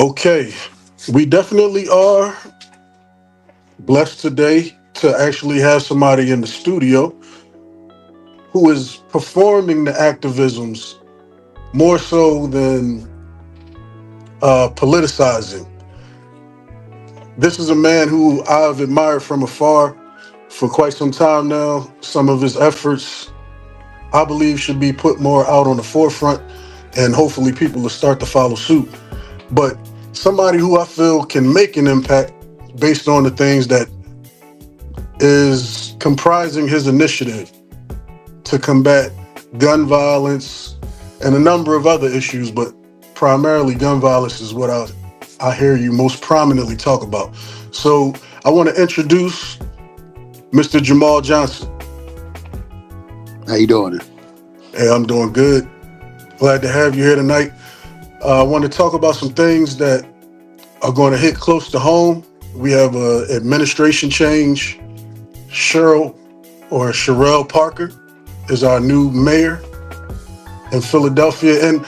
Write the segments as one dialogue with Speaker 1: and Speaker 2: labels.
Speaker 1: Okay, we definitely are blessed today to actually have somebody in the studio who is performing the activisms more so than politicizing. This is a man who I've admired from afar for quite some time now. Some of his efforts, I believe, should be put more out on the forefront, and hopefully people will start to follow suit. But somebody who I feel can make an impact based on the things that is comprising his initiative to combat gun violence and a number of other issues, but primarily gun violence is what I hear you most prominently talk about. So I want to introduce Mr. Jamal Johnson.
Speaker 2: How you doing?
Speaker 1: Hey, I'm doing good. Glad to have you here tonight. I want to talk about some things that are going to hit close to home. We have a administration change. Cherelle Parker is our new mayor in Philadelphia, and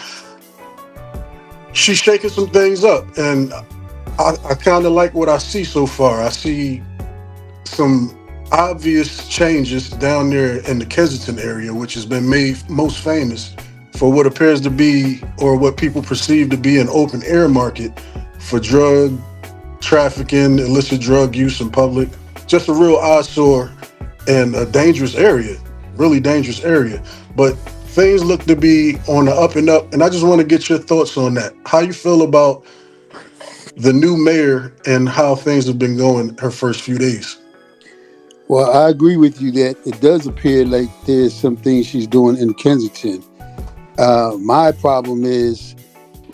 Speaker 1: she's shaking some things up. And I kind of like what I see so far. I see some obvious changes down there in the Kensington area, which has been made most famous for what appears to be, or what people perceive to be, an open air market for drug trafficking, illicit drug use in public. Just a real eyesore and a dangerous area, really dangerous area. But things look to be on the up and up. And I just want to get your thoughts on that. How you feel about the new mayor and how things have been going her first few days?
Speaker 2: Well, I agree with you that it does appear like there's some things she's doing in Kensington. My problem is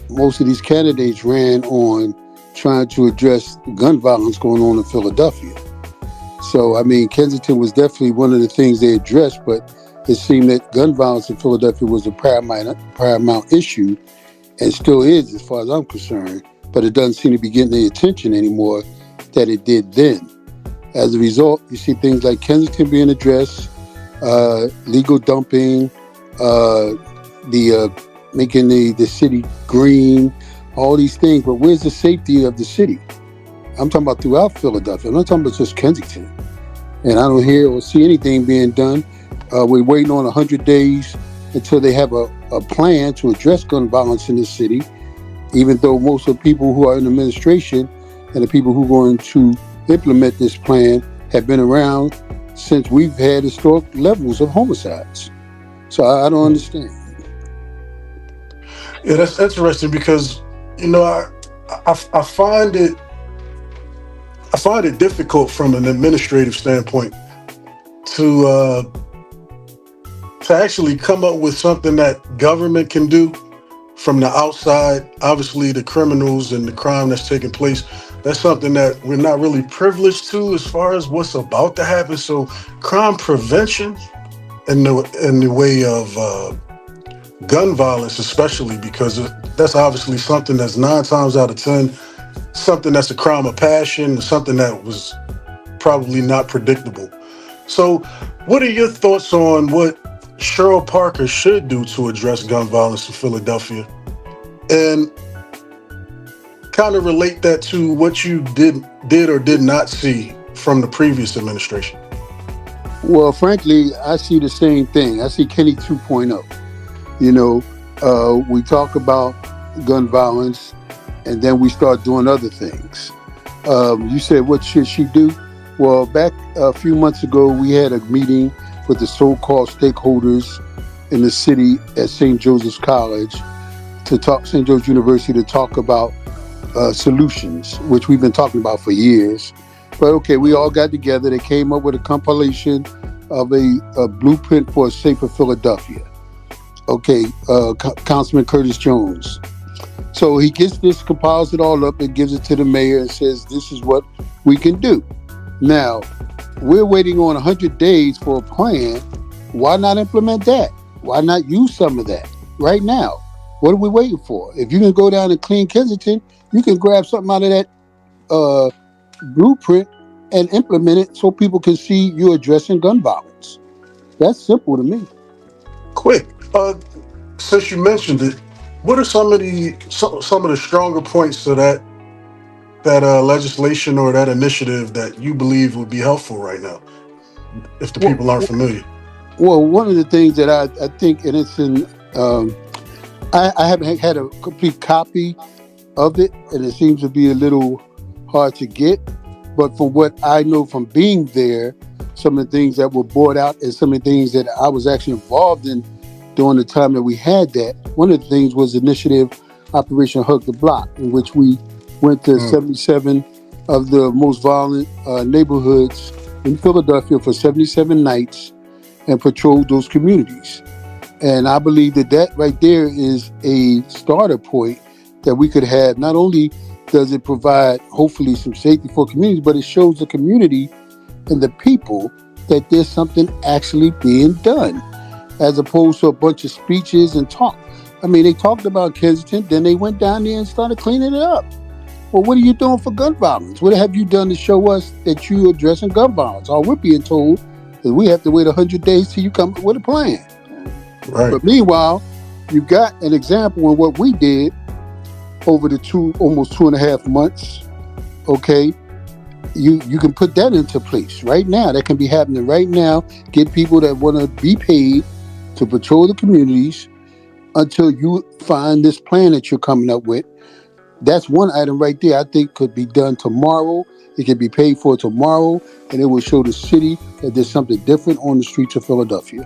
Speaker 2: most of these candidates ran on trying to address gun violence going on in Philadelphia. So, I mean, Kensington was definitely one of the things they addressed, but it seemed that gun violence in Philadelphia was a paramount issue, and still is as far as I'm concerned, but it doesn't seem to be getting the attention anymore that it did then. As a result, you see things like Kensington being addressed, legal dumping, the making the city green, all these things. But where's the safety of the city? I'm talking about throughout Philadelphia. I'm not talking about just Kensington. And I don't hear or see anything being done. We're waiting on 100 days until they have a plan to address gun violence in the city, even though most of the people who are in administration and the people who are going to implement this plan have been around since we've had historic levels of homicides. So I don't understand.
Speaker 1: Yeah, that's interesting because I find it difficult from an administrative standpoint to actually come up with something that government can do from the outside. Obviously, the criminals and the crime that's taking place, that's something that we're not really privileged to as far as what's about to happen. So crime prevention in the way of gun violence, especially because that's obviously something that's 9 times out of 10, something that's a crime of passion, something that was probably not predictable. So what are your thoughts on what Cherelle Parker should do to address gun violence in Philadelphia? And kind of relate that to what you did or did not see from the previous administration.
Speaker 2: Well, frankly, I see the same thing. I see Kenney 2.0. You know, we talk about gun violence and then we start doing other things. You said, what should she do? Well, back a few months ago, we had a meeting with the so-called stakeholders in the city at St. Joseph's College St. Joe's University, to talk about solutions, which we've been talking about for years. But okay, we all got together. They came up with a compilation of a blueprint for a safer Philadelphia. Okay, Councilman Curtis Jones. So he gets this, compiles it all up and gives it to the mayor and says, this is what we can do. Now, we're waiting on 100 days for a plan. Why not implement that? Why not use some of that right now? What are we waiting for? If you can go down and clean Kensington, you can grab something out of that blueprint and implement it so people can see you addressing gun violence. That's simple to me.
Speaker 1: Quick, since you mentioned it, What are some of the stronger points to that legislation or that initiative that you believe would be helpful right now if the
Speaker 2: Well,
Speaker 1: people aren't familiar?
Speaker 2: well, one of the things that I think, and it's in, I haven't had a complete copy of it, and it seems to be a little hard to get. But from what I know from being there, some of the things that were brought out and some of the things that I was actually involved in during the time that we had that, one of the things was initiative Operation Hug the Block, in which we went to
Speaker 1: Mm,
Speaker 2: 77 of the most violent neighborhoods in Philadelphia for 77 nights and patrolled those communities. And I believe that that right there is a starter point that we could have. Not only does it provide hopefully some safety for communities, but it shows the community and the people that there's something actually being done, as opposed to a bunch of speeches and talk. I mean, they talked about Kensington, then they went down there and started cleaning it up. Well, what are you doing for gun violence? What have you done to show us that you're addressing gun violence? All we're being told is we have to wait 100 days till you come up with a plan.
Speaker 1: right.
Speaker 2: But meanwhile, you got an example in what we did over the almost 2.5 months. Okay, you can put that into place right now. That can be happening right now. Get people that want to be paid to patrol the communities until you find this plan that you're coming up with. That's one item right there I think could be done tomorrow. It can be paid for tomorrow, and it will show the city that there's something different on the streets of Philadelphia.